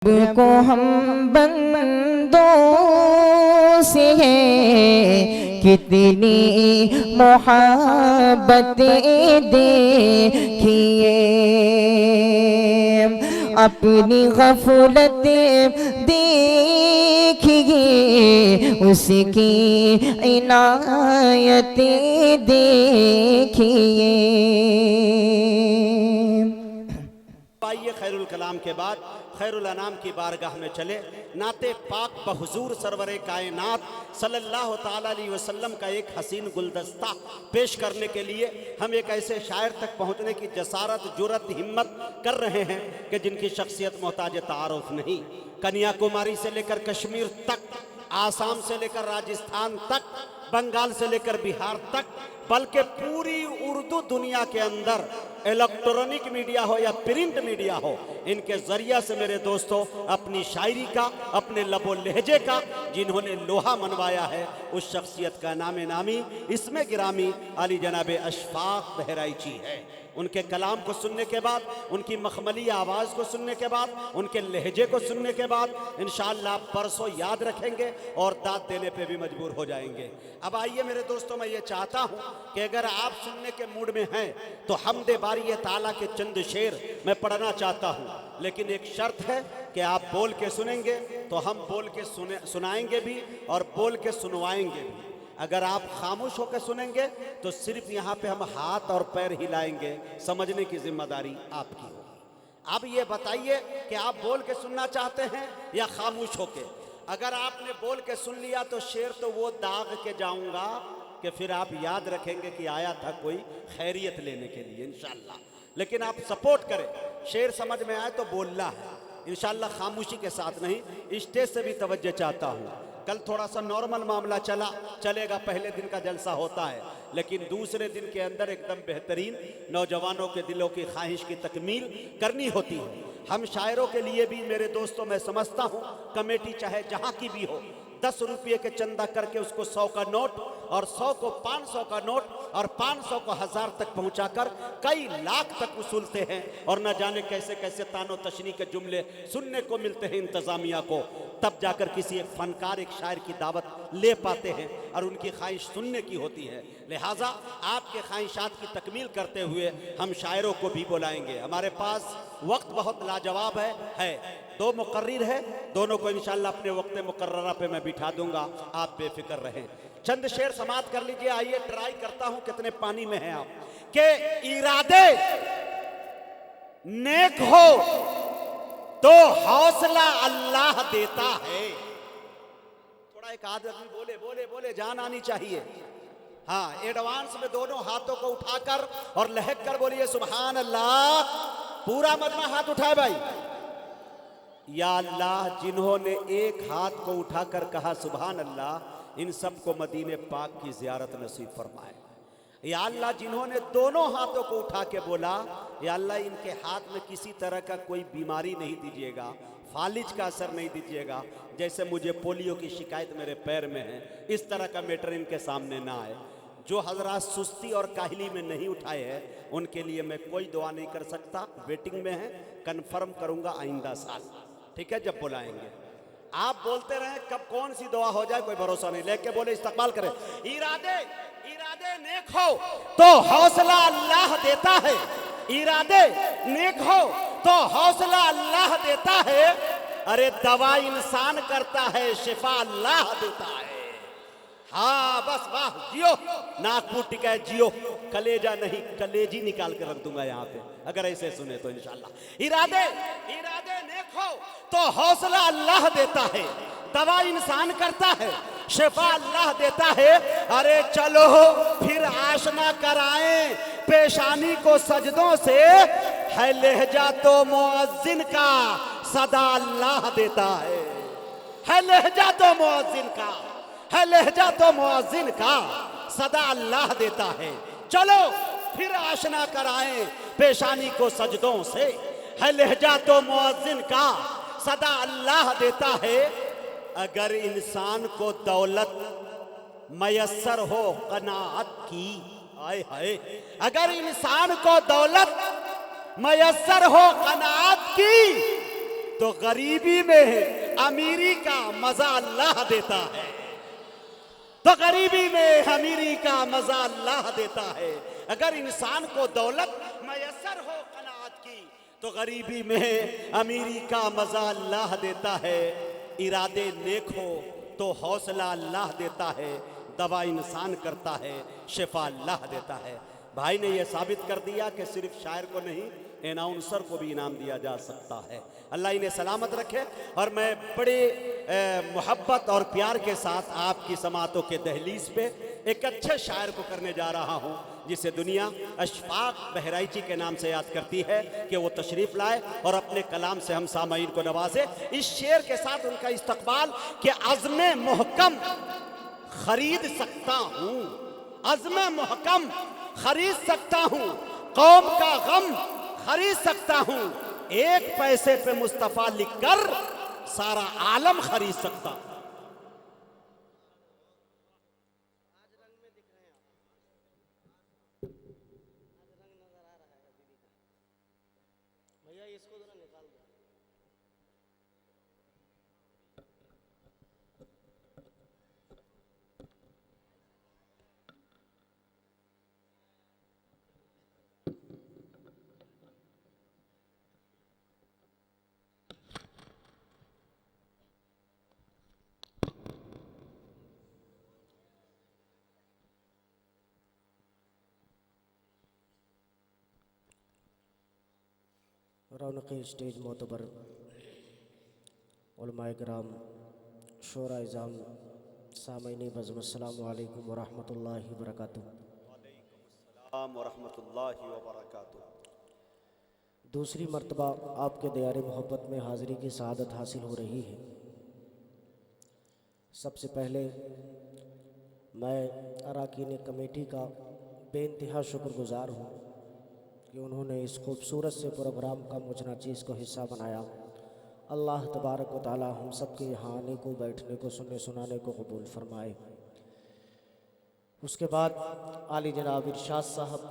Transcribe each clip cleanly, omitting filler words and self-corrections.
को हम बंदों से है कितनी मोहब्बतें देखिए, अपनी गफलत देखिए, उसकी इनायतें देखिए। आइए खैरुल कलाम के बाद खैरुल अनाम की बारगाह में चले। नाते पाक बहुजूर सरवरे कायनात सल्लल्लाहु ताला अलैहि वसल्लम का एक हसीन गुलदस्ता पेश करने के लिए हम एक ऐसे शायर तक पहुंचने की जसारत, जुरत, हिम्मत कर रहे हैं कि जिनकी शख्सियत मोहताज तारुफ नहीं। कन्याकुमारी से लेकर कश्मीर तक, आसाम से लेकर राजस्थान तक, बंगाल से लेकर बिहार तक, बल्कि पूरी उर्दू दुनिया के अंदर इलेक्ट्रॉनिक मीडिया हो या प्रिंट मीडिया हो, इनके जरिया से मेरे दोस्तों अपनी शायरी का, अपने लबो लहजे का जिन्होंने लोहा मनवाया है, उस शख्सियत का नामे नामी इसमें गिरामी अली जनाब अशफाक बहराइची है। उनके कलाम को सुनने के बाद, उनकी मखमली आवाज़ को सुनने के बाद, उनके लहजे को सुनने के बाद इंशाअल्लाह परसों याद रखेंगे और दाद देने पे भी मजबूर हो जाएंगे। अब आइए मेरे दोस्तों, मैं ये चाहता हूँ कि अगर आप सुनने के मूड में हैं तो हमदे बारी ताला के चंद शेर मैं पढ़ना चाहता हूँ, लेकिन एक शर्त है कि आप बोल के सुनेंगे तो हम बोल के सुनाएंगे भी और बोल के सुनवाएंगे भी। अगर आप खामोश होकर सुनेंगे तो सिर्फ यहाँ पे हम हाथ और पैर हिलाएंगे, समझने की जिम्मेदारी आपकी होगी। अब ये बताइए कि आप बोल के सुनना चाहते हैं या खामोश होके? अगर आपने बोल के सुन लिया तो शेर तो वो दाग के जाऊंगा कि फिर आप याद रखेंगे कि आया था कोई खैरियत लेने के लिए इंशाअल्लाह। लेकिन आप सपोर्ट करें, शेर समझ में आए तो बोलना है इंशाअल्लाह, खामोशी के साथ नहीं। स्टेज से भी तवज्जो चाहता हूँ। कल थोड़ा सा नॉर्मल मामला चलेगा, पहले दिन का जलसा होता है, लेकिन दूसरे दिन के अंदर एकदम बेहतरीन नौजवानों के दिलों की ख्वाहिश की तकमील करनी होती है। हम शायरों के लिए भी मेरे दोस्तों, मैं समझता हूँ कमेटी चाहे जहाँ की भी हो, 10 रुपये के चंदा करके उसको 100 का नोट और 100 को 500 का नोट और 500 को 1000 तक पहुंचाकर कई लाख तक वसूलते हैं। और न जाने कैसे कैसे तानो तशनी के जुमले सुनने को मिलते हैं इंतज़ामिया को, तब जाकर किसी एक फनकार, एक शायर की दावत ले पाते हैं और उनकी ख्वाहिश सुनने की होती है। लिहाजा आपके ख्वाहिशात की तकमील करते हुए हम शायरों को भी बुलाएंगे। हमारे पास वक्त बहुत लाजवाब है। 2 मुकर्रिर है, दोनों को इंशाअल्लाह अपने वक्त मुकर्ररा पे मैं बिठा दूंगा, आप बेफिक्र रहें। चंद शेर समाप्त कर लीजिए। आइए ट्राई करता हूं कितने पानी में हैं आप। के इरादे नेक हो तो हौसला अल्लाह देता है। थोड़ा एक आदमी बोले बोले बोले जान आनी चाहिए। हाँ, एडवांस में दोनों हाथों को उठाकर और लहक कर बोलिए सुभान अल्लाह। पूरा मजमा हाथ उठाए भाई। या अल्लाह, जिन्होंने एक हाथ को उठाकर कहा सुभान अल्लाह, इन सबको मदीने पाक की ज़ियारत नसीब फरमाए। या अल्लाह, जिन्होंने दोनों हाथों को उठा के बोला या अल्लाह, इनके हाथ में किसी तरह का कोई बीमारी नहीं दीजिएगा, फालिज का असर नहीं दीजिएगा। जैसे मुझे पोलियो की शिकायत मेरे पैर में है, इस तरह का मैटर इनके सामने ना आए। जो हजरात सुस्ती और काहली में नहीं उठाए हैं उनके लिए मैं कोई दुआ नहीं कर सकता, वेटिंग में है, कन्फर्म करूँगा आइंदा साल, ठीक है, जब बुलाएंगे। आप बोलते रहें कब कौन सी दुआ हो जाए कोई भरोसा नहीं, लेके बोले इस्तकबाल करें। इरादे नेक हो तो हौसला अल्लाह देता है। इरादे नेक हो तो हौसला अल्लाह देता है। अरे दवा इंसान करता है, शिफा अल्लाह देता है। हाँ बस, वाह, जियो, नागपुर टिका जियो, कलेजा नहीं कलेजी निकाल कर रख दूंगा यहाँ पे अगर ऐसे सुने तो इंशाल्लाह। इरादे नेक हो तो हौसला अल्लाह देता है, दवा इंसान करता है, शिफा अल्लाह देता है। अरे चलो फिर आशना कराएं पेशानी को सजदों से, है लहजा तो मुअज्जिन का सदा अल्लाह देता है लहजा तो मुअज्जिन का, है लहजा तो मुअज्जिन का सदा अल्लाह देता है। चलो फिर आशना कराएं पेशानी को सजदों से, है लहजा तो मुअज्जिन का सदा अल्लाह देता है। अगर इंसान को दौलत मयस्सर हो कनाअत की, आए हाय, अगर इंसान को दौलत मयस्सर हो कनाअत की, तो गरीबी में अमीरी का मजा अल्लाह देता है। तो गरीबी में अमीरी का मजा अल्लाह देता है। अगर इंसान को दौलत मयसर हो कनात की, तो गरीबी में अमीरी का मजा अल्लाह देता है। इरादे नेक हो तो हौसला अल्लाह देता है। दवा इंसान करता है, शिफा अल्लाह देता है। भाई ने यह साबित कर दिया कि सिर्फ शायर को नहीं, एनाउंसर को भी इनाम दिया जा सकता है। अल्लाह इन्हें सलामत रखे। और मैं बड़े मोहब्बत और प्यार के साथ आपकी समातों के दहलीज पे एक अच्छे शायर को करने जा रहा हूँ, जिसे दुनिया अशफाक बहराइची के नाम से याद करती है कि वो तशरीफ़ लाए और अपने कलाम से हम सामाईन को नवाजे। इस शेर के साथ उनका इस्तकबाल कि अज़्म मुहकम खरीद सकता हूँ, अज़्म मुहकम खरीद सकता हूँ, कौम का गम खरीद सकता हूँ, एक पैसे पे मुस्तफ़ा लिखकर सारा आलम खरीद सकता हूँ। रौनक स्टेज मोतबर उलमाए किराम शोरा इज़ाम सामईन बज़्म अस्सलामु अलैकुम व रहमतुल्लाहि व बरकातुहू। व रहमतुल्लाहि व बरकातुहू। दूसरी मर्तबा आपके दयार मोहब्बत में हाज़िरी की सआदत हासिल हो रही है। सबसे पहले मैं अरकान कमेटी का बेइंतहा शुक्रगुज़ार हूँ कि उन्होंने इस खूबसूरत से प्रोग्राम का मुझ नाचीज़ को हिस्सा बनाया। अल्लाह तबारक व तआला हम सब के यहाँ आने को, बैठने को, सुनने सुनाने को कबूल फरमाए। उसके बाद आली जनाब इरशाद साहब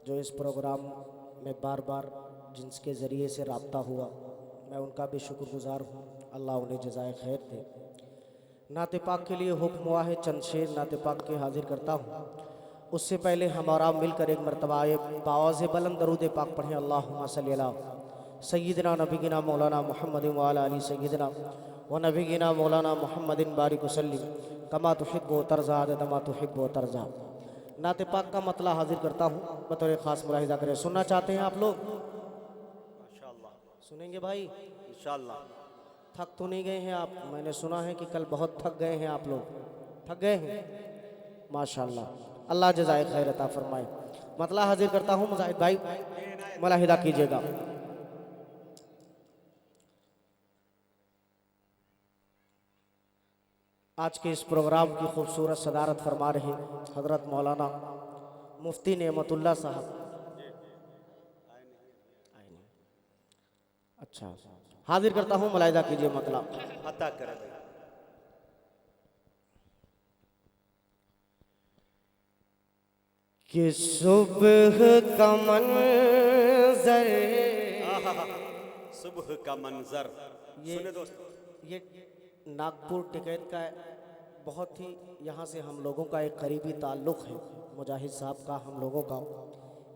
जो इस प्रोग्राम में बार बार जिनके ज़रिए से रब्ता हुआ, मैं उनका भी शुक्रगुज़ार हूँ। अल्लाह उन्हें जज़ाए खैर दे। नाते पाक के लिए हुक्म हुआ है, चंद शेर नाते पाक के हाजिर करता हूँ। उससे पहले हम और आप मिलकर एक मरतबा बावाज़ बुलंद दरूद पाक पढ़ें। अल्लाहुम्मा सल्ली अला सय्यिदना नबीना मौलाना मुहम्मद व अला आलि सय्यिदना व नबीना मौलाना मुहम्मदिन बारिक वसल्लिम कमा तुहिब्बु तर्ज़ा अदद मा तुहिब्बु तर्ज़ा। नाते पाक का मतला हाजिर करता हूँ, बतौर ख़ास मुलाहिज़ा करें। सुनना चाहते हैं आप लोग? माशाअल्लाह सुनेंगे भाई? इंशाअल्लाह। थक तो नहीं गए हैं आप? मैंने सुना है कि कल बहुत थक गए हैं आप लोग। थक गए हैं? माशाअल्लाह, अल्लाह जज़ाए खैर अता फरमाए। मतला हाजिर करता हूँ, मुजाहिद भाई मुलाहिदा कीजिएगा। आज के इस प्रोग्राम की खूबसूरत सदारत फरमा रहे हज़रत मौलाना मुफ्ती नेमतुल्लाह साहब। अच्छा, हाजिर करता हूँ, मुलाहिदा कीजिए मतला। अता करे भाई। कि सुबह का मंज़र, सुबह का मंजर। सुने दोस्तों, ये नागपुर टिकैत का बहुत ही यहाँ से हम लोगों का एक करीबी ताल्लुक़ है, मुजाहिद साहब का, हम लोगों का।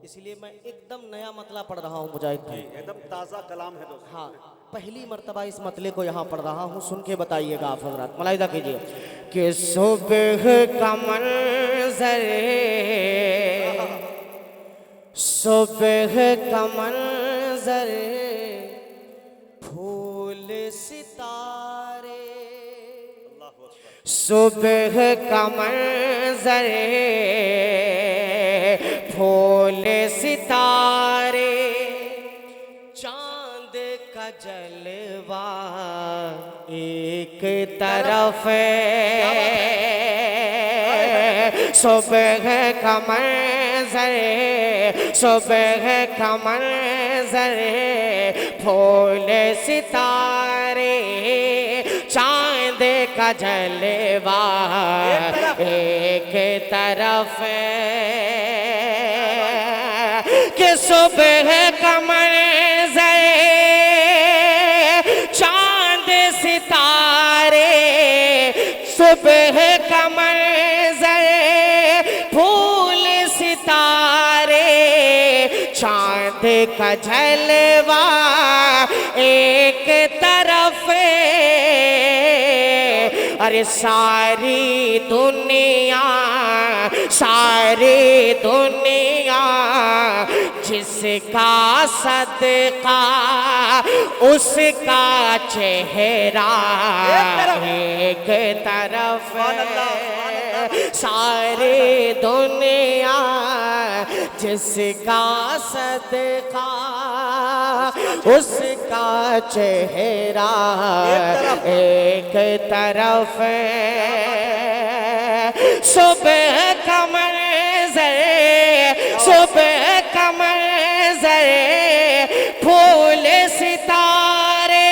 इसलिए मैं एकदम नया मतला पढ़ रहा हूँ मुजाहिद भाई, एकदम ताज़ा कलाम है दोस्तों। हाँ, पहली मर्तबा इस मतले को यहाँ पढ़ रहा हूँ। सुन के बताइएगा आप हज़रात, मुलाहिदा कीजिए। कि सुबह का मंज़र, सुबह का मंज़र, फूल सितारे, सुबह का मंज़र, फूल सितारे, चांद का जलवा एक तरफ, सुबह का मंज़र, सुबह का मंज़र, फूल सितारे, चांद का जलवा एक तरफ, कि सुबह का मंज़र सितारे सुबह का मंजर, फूल सितारे चांद का जलवा एक तरफ, अरे सारी दुनिया जिसका सदका उसका चेहरा एक तरफ, सारी दुनिया जिसका सदका उसका चेहरा एक तरफ, सुबह का मंज़र, सुबह का मंज़र, फूल सितारे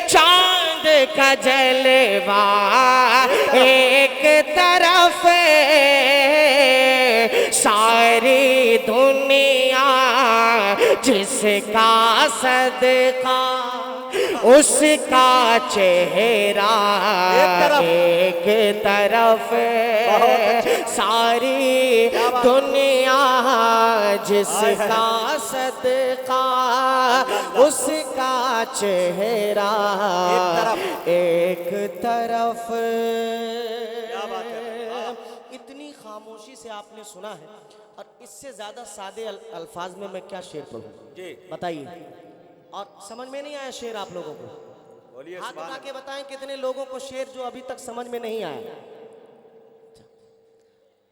चांद का जलवा एक तरफ, सारी दुनिया जिसका सदका उसका चेहरा एक तरफ, सारी दुनिया जिसका सदका उसका चेहरा एक तरफ। इतनी खामोशी से आपने सुना है, और इससे ज्यादा सादे अल्फाज में मैं क्या शेर पढ़ूं बताइए। और समझ में नहीं आया शेर आप लोगों को? हाथ उठा के बताएं कितने लोगों को शेर जो अभी तक समझ में नहीं आया।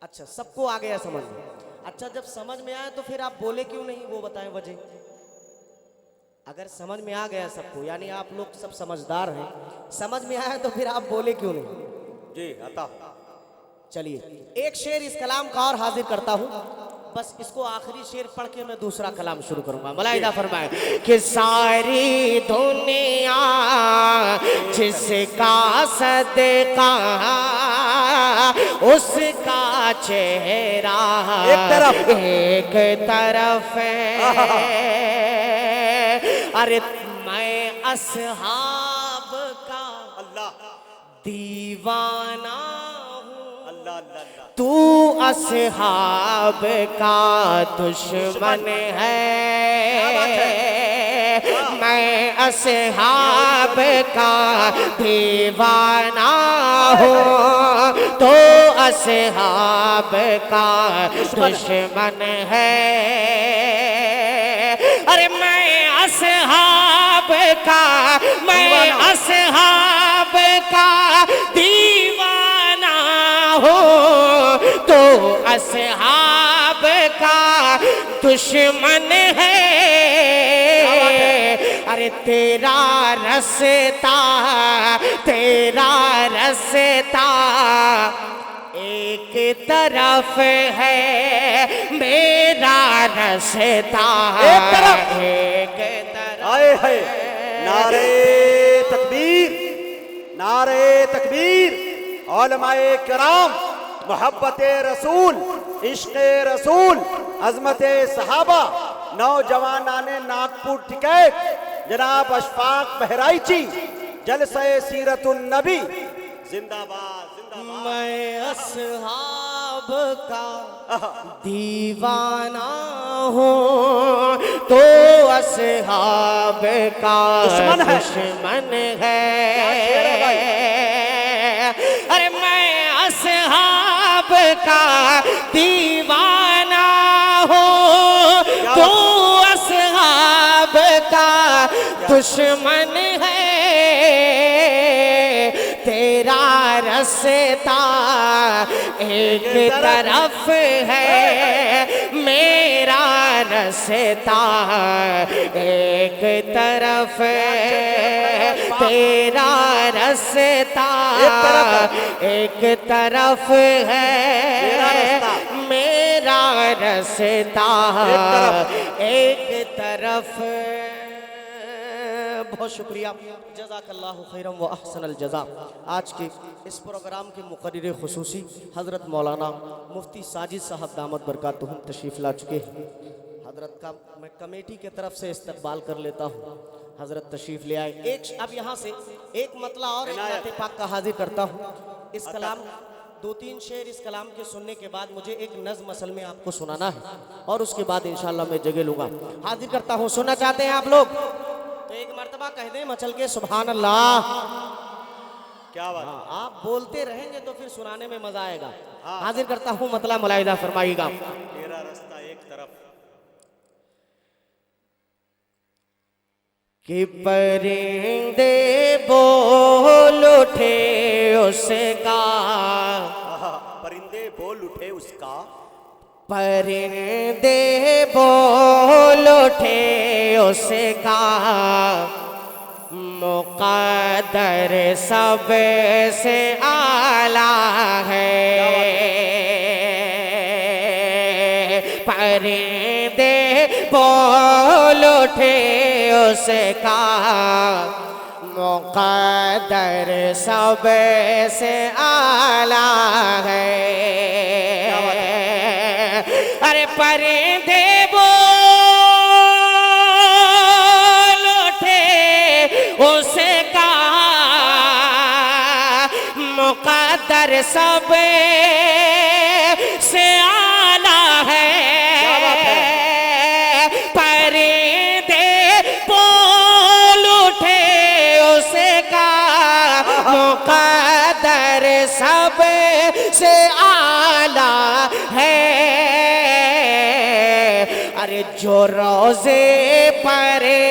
अच्छा, सबको आ गया समझ में। अच्छा, जब समझ में आया तो फिर आप बोले क्यों नहीं, वो बताएं वजह। अगर समझ में आ गया सबको, यानी आप लोग सब समझदार हैं, समझ में आया तो फिर आप बोले क्यों नहीं? जी अता। चलिए एक शेर इस कलाम का और हाजिर करता हूं, बस इसको आखिरी शेर पढ़ के मैं दूसरा कलाम शुरू करूंगा। मलाइदा फरमाए कि सारी दुनिया जिसका सदका उसका चेहरा एक तरफ, अरे मैं अस्हाब का दीवाना हूँ, तू अस्हाब का दुश्मन है, मैं अस्हाब का दीवाना हूँ, तो अस्हाब का दुश्मन है। अरे मैं अस्हाब का, मैं अस्हाब का दीवाना हूँ, तो अस्हाब का दुश्मन है। अरे तेरा रस्ता, तेरा रस्ता एक तरफ है, मेरा रस्ता एक तरफ। आए है नारे तकबीर, नारे तकबीर। उलमाए किराम, मोहब्बत रसूल, इश्क़ रसूल, अज़मत सहाबा, नौजवानाने नागपुर टिकैत, जनाब अशफाक बहराइची, जलसे सीरतुन नबी, जिंदाबाद जिंदाबाद। मैं अस्हाब का दीवाना हूँ, तो अस्हाब का दुश्मन है। अरे मैं अस्हाब का दीवाना हूँ, तो अस्हाब का दुश्मन है। तेरा रस्ता एक तरफ है, मेरा रस्ता एक तरफ है। तेरा रस्ता एक तरफ है, मेरा रस्ता एक तरफ। बहुत शुक्रिया, जज़ाकल्लाहु खैरन व अहसनल जज़ा। आज के इस प्रोग्राम के मुक़र्रिर ख़ुसूसी हज़रत मौलाना मुफ्ती साजिद साहब दामत बरकातुहुम तशरीफ़ ला चुके हैं। हज़रत का मैं कमेटी की तरफ से इस्तक़बाल कर लेता हूँ। हजरत तशरीफ ले आए। एक अब यहाँ से एक मतला और एक नाते पाक का हाजिर करता हूँ। इस कलाम 2-3 शेर इस कलाम के सुनने के बाद मुझे एक नज़्म असल में आपको सुनाना है और उसके बाद इंशाल्लाह मैं जगह लूंगा। हाजिर करता हूँ। सुनना चाहते हैं आप लोग तो एक मर्तबा कह दें मचल के सुभान अल्लाह। क्या बात। हाँ, आप बोलते रहेंगे तो फिर सुनाने में मजा आएगा। हाजिर करता हूँ मतला मुलाहिदा फरमाइएगा। तेरा रास्ता एक तरफ कि परिंदे बोल उठे उसका, परिंदे बोल उठे उसका, परिंदे बोल उठे उसका, मुक़द्दर सबसे आला है। परिंदे बोल उठे उसका, मुक़द्दर सबसे आला है। अरे परिंदे बोल उठे उसका, मुक़द्दर सबसे आला है। परिंदे बोल उठे उसका, मुक़द्दर सबसे आला है। अरे जो रोज़े परे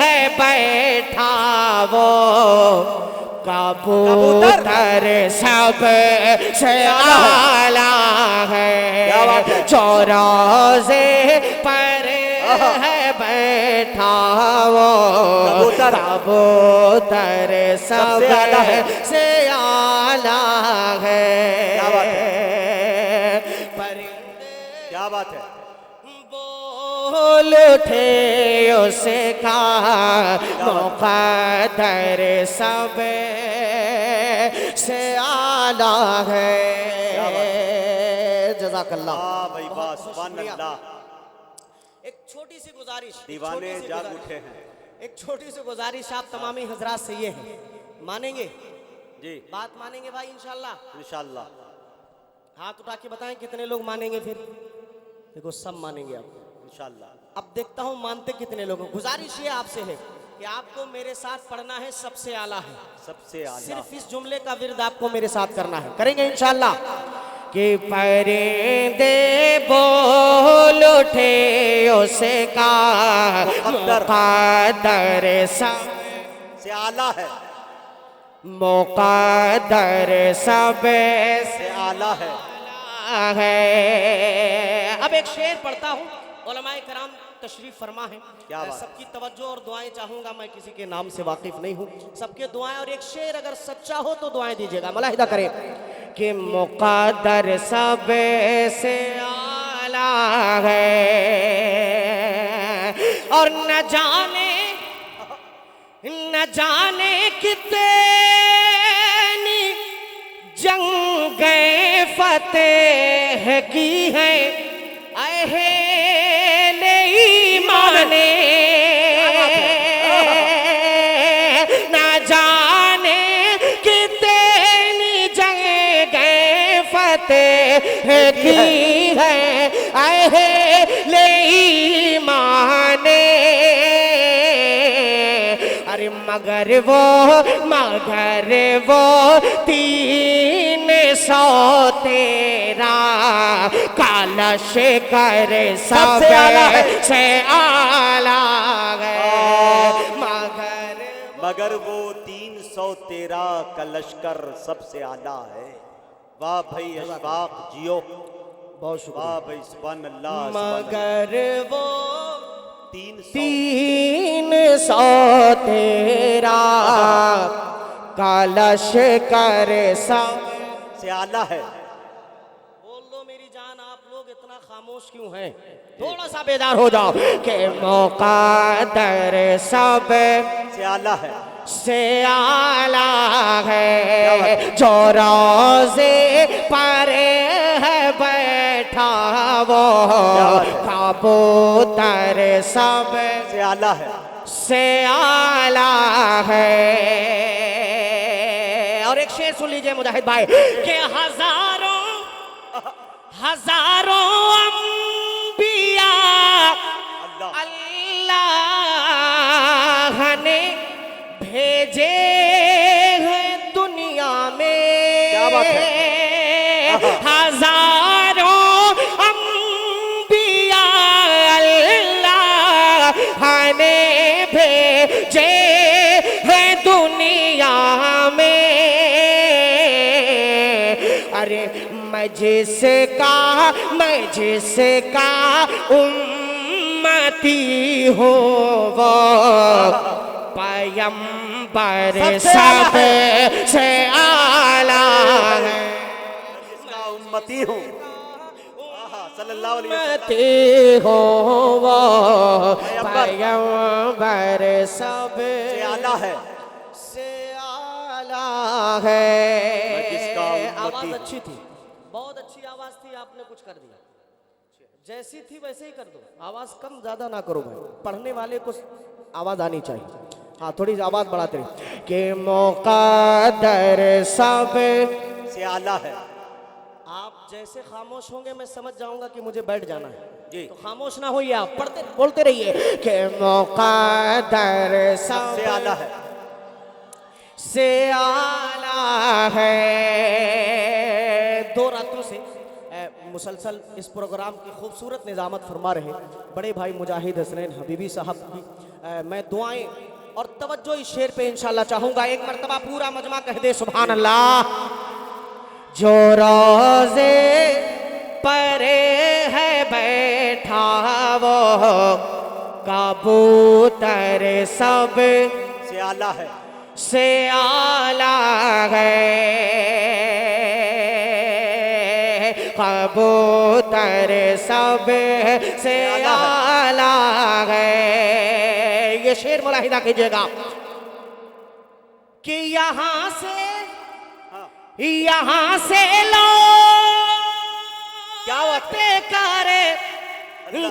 है बैठा वो कबूतर सबसे आला है। जो रोज़े परे है बैठा वो कबूतर सबसे आला है। क्या बात है। बोल उठे उसका, मुक़द्दर सबसे आला है। जज़ाकल्लाह। वाह भाई वाह, सुभान अल्लाह। एक छोटी सी गुजारिश, दीवाने जाग उठे हैं। एक छोटी सी गुजारिश आप तमामी हजरात से ये है, मानेंगे जी? बात मानेंगे भाई इंशाल्लाह? इंशाल्लाह। हाथ उठा के बताएं कितने लोग मानेंगे। फिर देखो सब मानेंगे आप इंशाल्लाह। अब देखता हूँ मानते कितने लोग। गुजारिश ये आपसे है कि आपको मेरे साथ पढ़ना है सबसे आला है। सबसे आला। सिर्फ इस जुमले का विर्द आपको मेरे साथ करना है। करेंगे इंशाल्लाह। कि परिंदे बोल उठे उसका, मुक़द्दर सबसे आला है। मुक़द्दर सबसे आला है। अब एक शेर पढ़ता हूँ। उलमाए कराम तशरीफ फरमा है। सबकी तवज्जो और दुआएं चाहूंगा। मैं किसी के नाम से वाकिफ नहीं हूँ। सबके दुआएं और एक शेर अगर सच्चा हो तो दुआएं दीजिएगा। मुलाहिदा करें कि मुक़द्दर सबसे आला है और न जाने कितनी जंगें फतेह की है अहले ईमान ने। न जाने कितनी जंगें फतेह की है अहले ईमान ने। अरे मगर वो 313 कलश करे सबसे आला है। मगर वो 313 का लश्कर सबसे आला है। वाह भाई अशफाक जियो, बहुत शुक्रिया। वाह भाई सुभान अल्लाह। मगर वो 313 कलश करे सबसे आला है। बोल दो मेरी जान, आप लोग इतना खामोश क्यों हैं? थोड़ा सा बेदार हो जाओ कि मुक़द्दर सबसे आला है। से आला है, जो रोज़े पर है बैठा वो कबूतर सब से आला है, से आला है। और एक शेर सुन लीजिए मुजाहिद भाई कि हजारों हजारों अंबिया अल्लाह ने भेजे हैं दुनिया में। क्या बात है? हजारों अंबिया अल्लाह ने भेजे हैं दुनिया में। अरे मैं जिसका उम्मती हूँ वो पैगंबर सब से आला है। जिसका उम्मती हूँ सल्लल्लाहु अलैहि वसल्लम उम्मती हो वो पैगंबर सब से आला है, से आला है। जिसका आवाज उम्मती अच्छी थी, बहुत अच्छी आवाज थी, आपने कुछ कर दिया। जैसी थी वैसे ही कर दो, आवाज कम ज्यादा ना करो भाई, पढ़ने वाले को आवाज आनी चाहिए। हाँ थोड़ी आवाज बढ़ाते रहिए कि मुक़द्दर सब से आला है। आप जैसे खामोश होंगे मैं समझ जाऊंगा कि मुझे बैठ जाना है जी। तो खामोश ना होइए, आप पढ़ते बोलते रहिए कि मुक़द्दर सब से आला है, से आला है। दो रातों से मुसलसल इस प्रोग्राम की खूबसूरत निज़ामत फरमा रहे बड़े भाई मुजाहिद हसनैन हबीबी साहब की मैं दुआएं और तवज्जो इस शेर पे इंशाल्लाह चाहूँगा। एक मरतबा पूरा मजमा कह दे सुभान अल्लाह। जो रोज़े परे है बैठा वो कबूतर सब से आला है, से आला है। कबूतर सब से आला है। ये शेर मुलाहिदा कीजिएगा कि यहाँ से लो क्या बात है? करे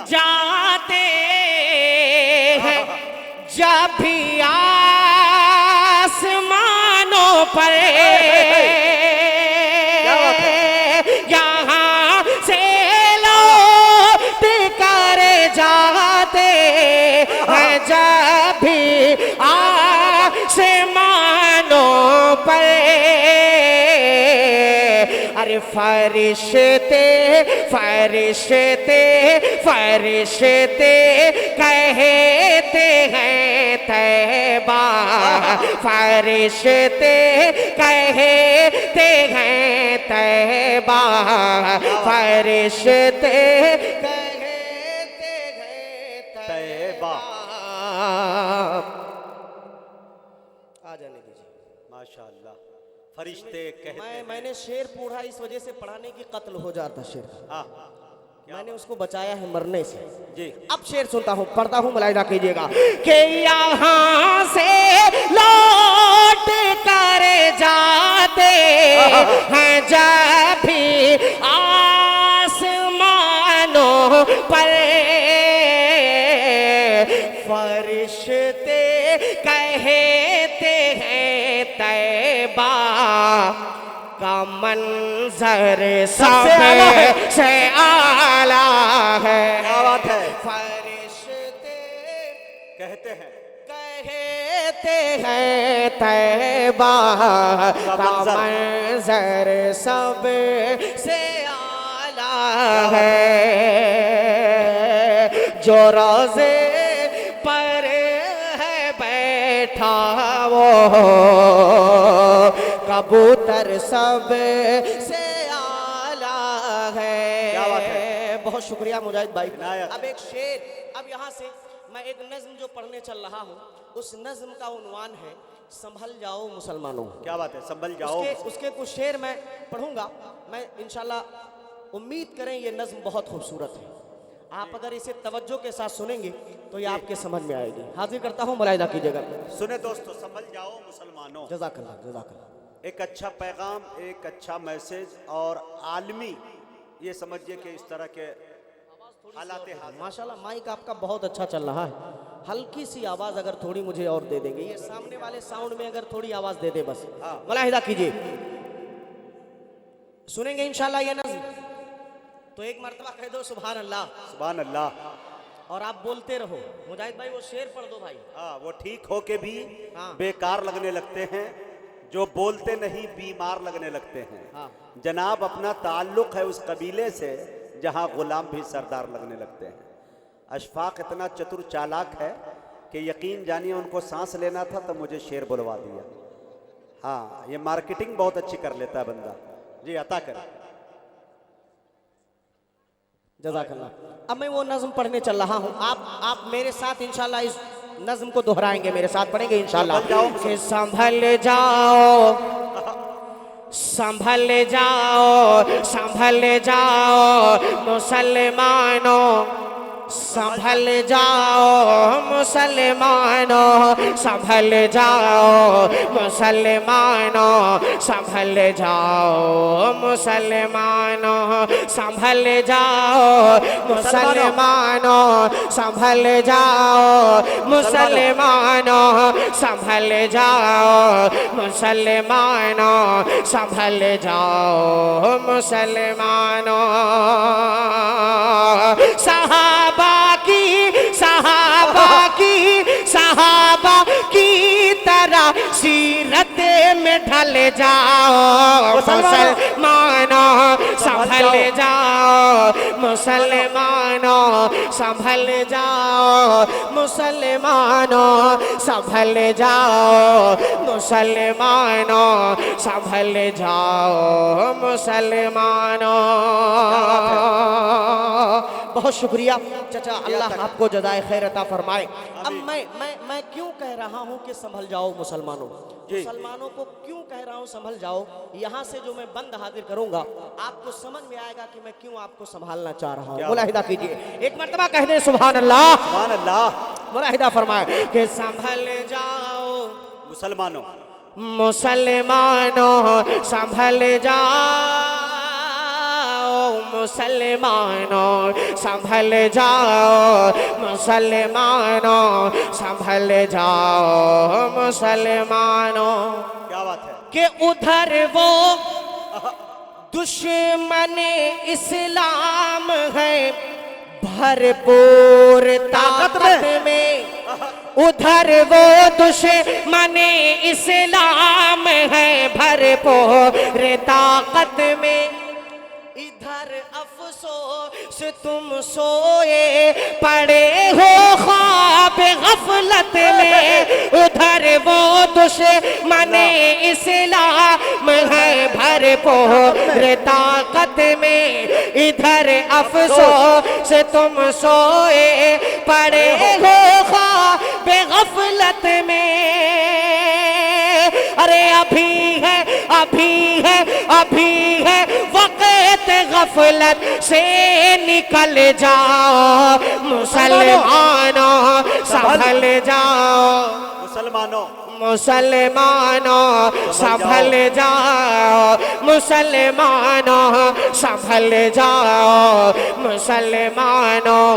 जाते हैं जब भी आसमानों पर यहाँ से लौट कर जाते हैं जब भी आसमानों पर। अरे फरिश्ते कहते हैं तैबा, फरिश्ते कहते हैं तैबा, फरिश्ते कहते हैं तैबा। आ जाने दीजिए। माशाअल्लाह। फरिश्ते कहते मैंने शेर पढ़ा इस वजह से पढ़ाने की कत्ल हो जाता शेर। हाँ मैंने उसको बचाया है मरने से जी। अब शेर सुनता हूँ, पढ़ता हूँ, मुलाहिदा कीजिएगा कि यहाँ से लौट कर जाते हैं जब भी आसमानों पर फरिश्ते कहते हैं तैबा का मंजर सबसे आला है। क्या बात है? फरिश्ते कहते हैं तैबा का मंजर सबसे आला है। जो रोज़े पर है बैठा वो कबूतर सब से आला है। क्या बात है? बहुत शुक्रिया मुजाहिद भाई। इनायत। अब एक शेर, अब यहाँ से मैं एक नज्म जो पढ़ने चल रहा हूँ उस नज्म का उन्वान है संभल जाओ मुसलमानों। क्या बात है? संभल जाओ। उसके कुछ शेर मैं पढ़ूंगा। मैं इंशाल्लाह उम्मीद करें ये नज्म बहुत खूबसूरत है। आप अगर इसे तवज्जो के साथ सुनेंगे तो ये आपके समझ में आएगी। हाजिर करता हूँ मुलाहिदा कीजिएगा। सुने दोस्तों, समझ जाओ मुसलमानों। जज़ाकल्लाह जज़ाकल्लाह। एक अच्छा पैगाम, एक अच्छा मैसेज और आलमी, ये समझिए कि इस तरह के हालात हाल। माशाल्लाह माइक आपका बहुत अच्छा चल रहा है। हल्की सी आवाज अगर थोड़ी मुझे और दे देंगे, ये सामने वाले साउंड में अगर थोड़ी आवाज दे दे बस। मुलाहिदा कीजिए, सुनेंगे इंशाल्लाह ये नज़्म। तो एक मर्तबा कह दो सुभान अल्लाह। सुभान अल्लाह। और आप बोलते रहो। मुजाहिद भाई वो शेर पढ़ दो भाई। हाँ, वो ठीक हो के भी हाँ। बेकार लगने लगते हैं, जो बोलते नहीं बीमार लगने लगते हैं। हाँ। जनाब, अपना ताल्लुक है उस कबीले से जहाँ गुलाम भी सरदार लगने लगते हैं। अशफाक इतना चतुर चालाक है कि यकीन जानिए उनको सांस लेना था तो मुझे शेर बुलवा दिया। हाँ, ये मार्केटिंग बहुत अच्छी कर लेता है बंदा। जी अता कर। जज़ाकल्लाह। अब मैं वो नज़्म पढ़ने चल रहा हूँ। आप मेरे साथ इंशाल्लाह इस नज़्म को दोहराएंगे, मेरे साथ पढ़ेंगे इंशाल्लाह। कि संभल जाओ, संभल जाओ, संभल जाओ मुसलमानों, संभल जाओ मुसलमानों, संभल जाओ मुसलमानों, संभल जाओ मुसलमानों, संभल जाओ मुसलमानों, संभल जाओ मुसलमानों, संभल जाओ मुसलमानों, संभल जाओ मुसलमानों। सहाबा की तरह सीरत में ढल जाओ मुसलमानों, संभल जाओ मुसलमानों, संभल जाओ मुसलमानों, संभल जाओ मुसलमानों, संभल जाओ मुसलमानों। बहुत शुक्रिया चाचा, अल्लाह आपको जज़ाए खैर अता फरमाए। अब मैं क्यों कह रहा हूँ कि संभल जाओ मुसलमानों, मुसलमानों को क्यों कह रहा हूँ संभल जाओ, यहाँ से जो मैं बंद हाजिर करूंगा आपको समझ में आएगा कि मैं क्यों आपको संभालना चाह रहा हूँ। मुलाहिदा कीजिए, एक मर्तबा कह दे सुभान अल्लाह। सुभान अल्लाह। मुलाहिदा फरमाए कि संभल जाओ मुसलमानों, मुसलमानों, संभल जाओ मुसलमानों, संभल जाओ मुसलमानों, संभल जाओ मुसलमानों। क्या बात है कि उधर वो दुश्मन इस्लाम है भरपूर ताकत में, उधर वो दुश्मन इस्लाम है भरपूर ताकत में, इधर अफसोस तुम सोए पड़े हो ख्वाब गफलत में, उधर वो दुश्मन इस्लाम है भरपूर ताकत में, इधर अफसोस तुम सोए पड़े हो ख्वाब गफलत में। अरे अभी है अभी है अभी है वक्त गफलत से निकल जाओ मुसलमानों, संभल जाओ मुसलमानों, मुसलमानों, संभल जाओ मुसलमानों, संभल जाओ मुसलमानों,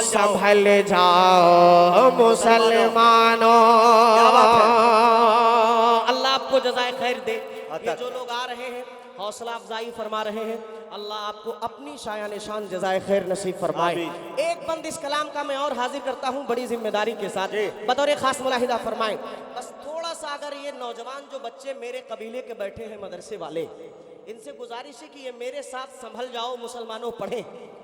संभल जाओ मुसलमानों। अल्लाह आपको जज़ाए खैर दे। ये जो लोग आ रहे हैं हौसला अफजाई फरमा रहे हैं, अल्लाह आपको अपनी शायान शान जज़ाए खैर नसीब फरमाए। एक बंद इस कलाम का मैं और हाजिर करता हूँ बड़ी जिम्मेदारी के साथ, बतौर खास मुलाहिदा फरमाएं। बस थोड़ा सा अगर ये नौजवान जो बच्चे मेरे कबीले के बैठे हैं मदरसे वाले, इनसे गुजारिश है कि ये मेरे साथ संभल जाओ मुसलमानों पढ़ें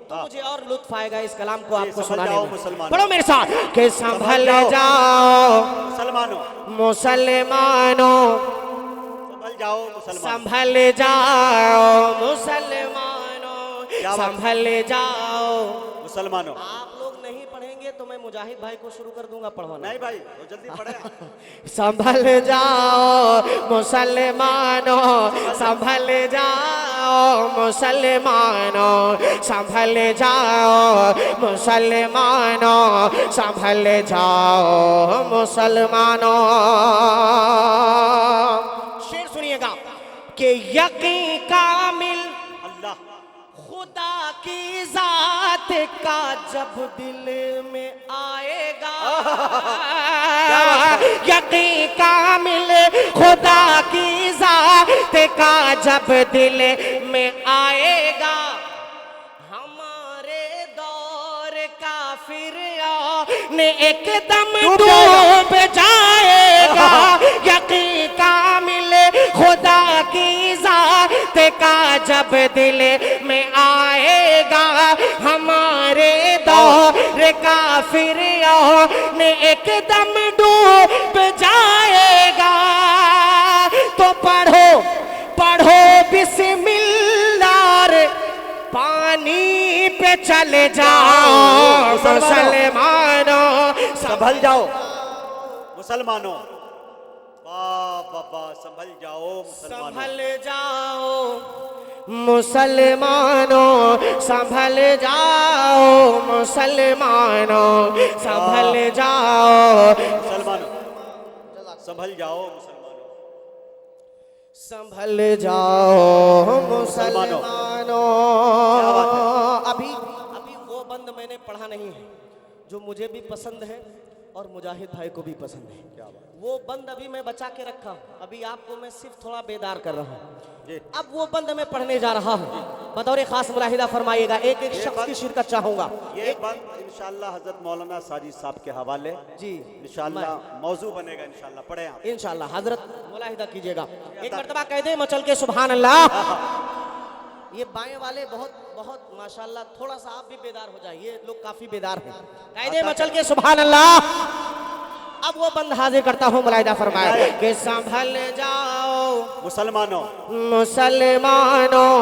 तो मुझे और लुत्फ आएगा इस कलाम को आपको सुनाने में। पढ़ो मेरे साथ कि संभल जाओ मुसलमानों, मुसलमानों, संभल जाओ मुसलमान, संभल जाओ मुसलमानों, संभल जाओ मुसलमानों। आप लोग नहीं पढ़ेंगे तो मैं मुजाहिद भाई को शुरू कर दूंगा पढ़वाना। नहीं भाई, वो जल्दी पढ़े। संभल जाओ मुसलमानों, संभल जाओ जाओ मुसलमानों, संभल जाओ मुसलमानों, संभल जाओ मुसलमानों। शेर सुनिएगा कि यकीन कामिल अल्लाह खुदा की जात का जब दिल में आएगा, यकीन कामिल खुदा की जात का जब दिल में आएगा, हमारे दौर का फिर ने एकदम डूब जाएगा। यकीन कामिल खुदा की जात का जब दिल में आएगा, हमारे दौर का फिर ने एकदम डूब जाएगा। तो पढ़ो पढ़ो बिस्मिल्लाह, पानी पे चले जाओ मुसलमानों, संभल जाओ मुसलमानों। वाह वाह वाह, संभल जाओ मुसलमानों। संभल जाओ मुसलमानों, संभल जाओ मुसलमानों, संभल जाओ मुसलमानों, संभल जाओ मुसलमानों। संभल जाओ मुसलमानों। अभी अभी वो बंद मैंने पढ़ा नहीं है जो मुझे भी पसंद है और मुजाहिद भाई को भी पसंद है। क्या बात? वो बंद अभी मैं बचा के रखा हूँ, अभी आपको मैं सिर्फ थोड़ा बेदार कर रहा हूँ। अब वो बंद मैं पढ़ने जा रहा हूँ, बतौर खास मुलाहिदा फरमाइएगा। एक एक शख्स की शिरकत चाहूंगा। ये बंद इंशाअल्लाह हजरत मौलाना साजिद साहब के हवाले जी इंशाअल्लाह मौजू बनेगा। इंशाअल्लाह पढ़े आप इंशाअल्लाह हजरत मुलाहिदा कीजिएगा। एक मरतबा कह दे मचल के सुभान अल्लाह। ये बाएं वाले बहुत बहुत माशाल्लाह, थोड़ा सा आप भी बेदार हो जाइए, ये लोग काफी बेदार हैं। कायदे मचल के सुभान अल्लाह। अब वो बंद हाजिर करता हूँ, मुलाहिदा फरमाए कि संभल जाओ मुसलमानों, मुसलमानों,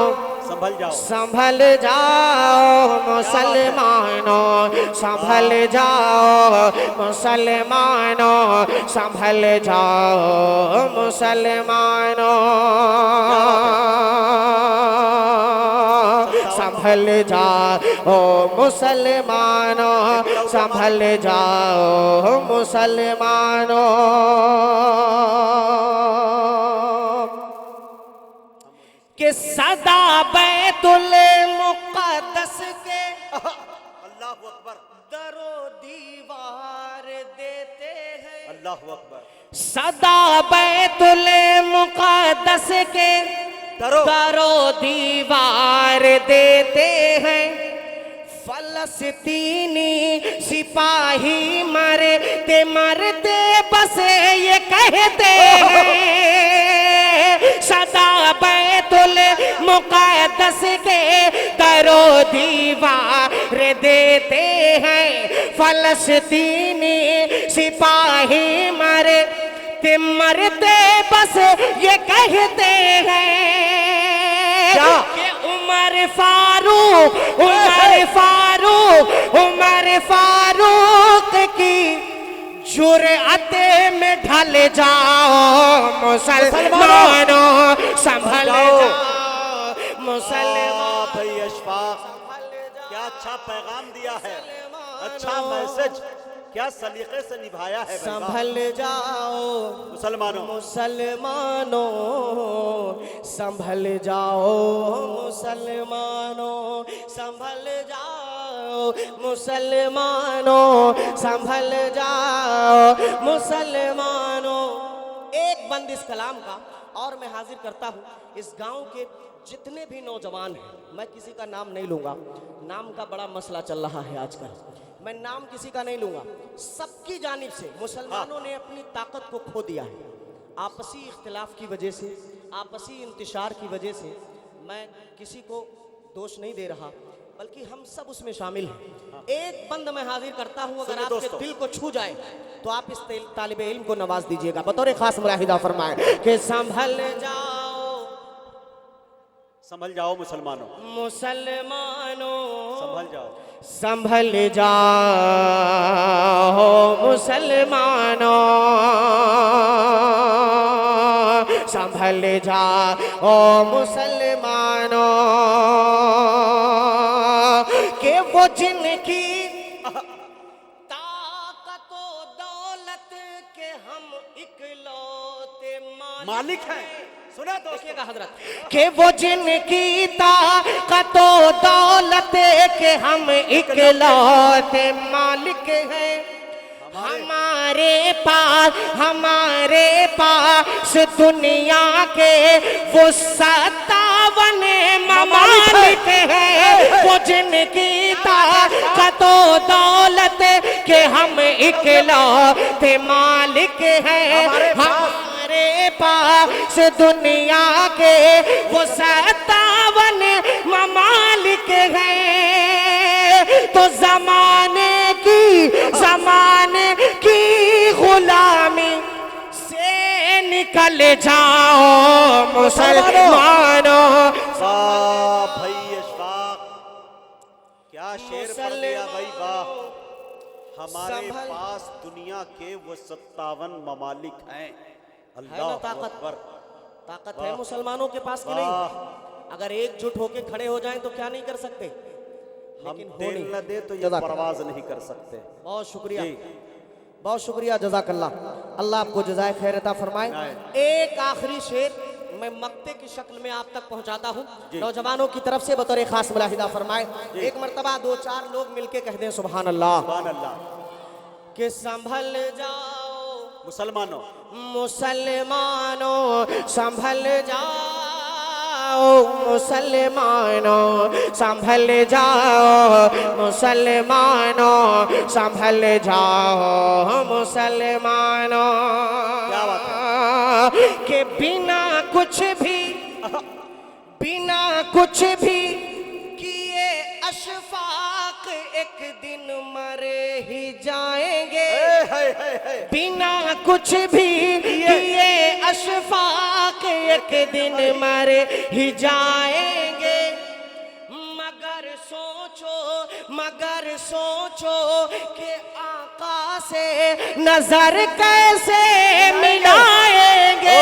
संभल जाओ संभल जाओ मुसलमानों, संभल जाओ मुसलमानों, संभल जाओ मुसलमानों, संभल जाओ मुसलमानों, संभल जाओ मुसलमानों। कि सदा बैतुल मुक़द्दस के अल्लाह अकबर, दरो दीवार देते हैं। अल्लाह अकबर, सदा बैतुल मुक़द्दस के दरो दीवार देते हैं। फलस्तीनी सिपाही मरते मरते बस ये कहते हैं, सदा बैतुल मुक़द्दस के दरो दीवार देते हैं। फलस्तीनी सिपाही मरते मरते बस ये कहते हैं कि उमर फारूक, उमर फारूक, उमर फारूक की जुर्अत में ढल जाओ मुसलमानों, संभल जाओ मुसलमान। भाई अशफाक, क्या अच्छा पैगाम दिया है, अच्छा मैसेज, क्या सलीके से निभाया है। संभल जाओ मुसलमानों, मुसलमानों, संभल जाओ मुसलमानों, संभल जाओ मुसलमानों, संभल जाओ मुसलमानों। एक बंद इस कलाम का और मैं हाजिर करता हूँ। इस गांव के जितने भी नौजवान हैं, मैं किसी का नाम नहीं लूँगा, नाम का बड़ा मसला चल रहा है आजकल, मैं नाम किसी का नहीं लूँगा। सबकी जानिब से मुसलमानों ने अपनी ताकत को खो दिया है, आपसी इख्तिलाफ की वजह से, आपसी इंतशार की वजह से। मैं किसी को दोष नहीं दे रहा, बल्कि हम सब उसमें शामिल हैं। एक बंद मैं हाजिर करता हूँ, अगर आपके दिल को छू जाए तो आप इस तालिब इल्म को नवाज दीजिएगा। बतौर खास मुलाहिदा फरमाए कि संभल जाओ, संभल जाओ मुसलमानों, मुसलमानों, संभल जाओ, संभल जाओ मुसलमानों, संभल जा ओ मुसलमानों के वो जिनकी ताकत दौलत के हम इकलौते मालिक हैं। सुना तो देखिएगा हजरत के वो जिनकी ताकत दौलत के हम इकलौते मालिक हैं। हमारे पास दुनिया के वो 57 ममालिक हैं। वो जिनकी ताकत दौलत के हम इकलौते मालिक हैं। हमारे पास दुनिया के वो 57 ममालिक हैं। तो जमाने की गुलामी से निकल जाओ मुसलमानों। वाह भाई अशफाक, क्या शेर पढ़ दिया भाई, वाह। हमारे पास दुनिया के वो 57 ममालिक हैं। अल्लाह अकबर। ताकत है मुसलमानों के पास कि नहीं? अगर एकजुट होके खड़े हो जाएं तो क्या नहीं कर सकते? हम दिल न दे तो ये परवाज नहीं कर सकते। बहुत शुक्रिया, बहुत शुक्रिया, जज़ाकल्लाह। अल्लाह आपको जज़ाए खैर अता फरमाए। एक आखिरी शेर मैं मक्ते की शक्ल में आप तक पहुंचाता हूं, नौजवानों की तरफ से बतौर खास मुलाहिदा फरमाए। एक मर्तबा 2-4 लोग मिलके कह दें सुभान अल्लाह। सुभान अल्लाह। कि संभल जाओ मुसलमानों, मुसलमानों संभल जाओ, मुसलमानों संभल जाओ, मुसलमानों संभल जाओ, मुसलमानों। क्या बात है? के बिना कुछ भी किए अशफाक एक दिन मरे ही जाएंगे। बिना कुछ भी किए अशफाक एक दिन मरे ही जाएंगे। मगर सोचो कि आका से नजर कैसे मिलाएंगे।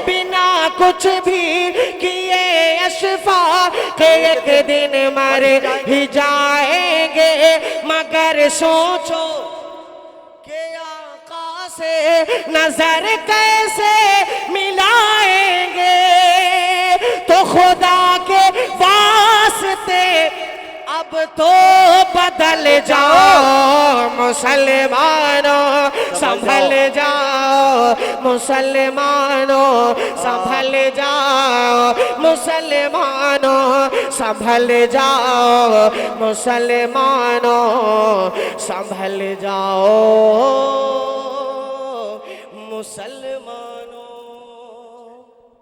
बिना कुछ भी किए अशफाक एक दिन मरे ही जाएंगे। मगर सोचो कि आका से नजर कैसे मिलाएंगे। तो खुदा के वास्ते अब तो बदल जाओ मुसलमानों, संभल जाओ मुसलमानों, संभल जाओ मुसलमानों, संभल जाओ मुसलमानों, संभल जाओ मुसलमान।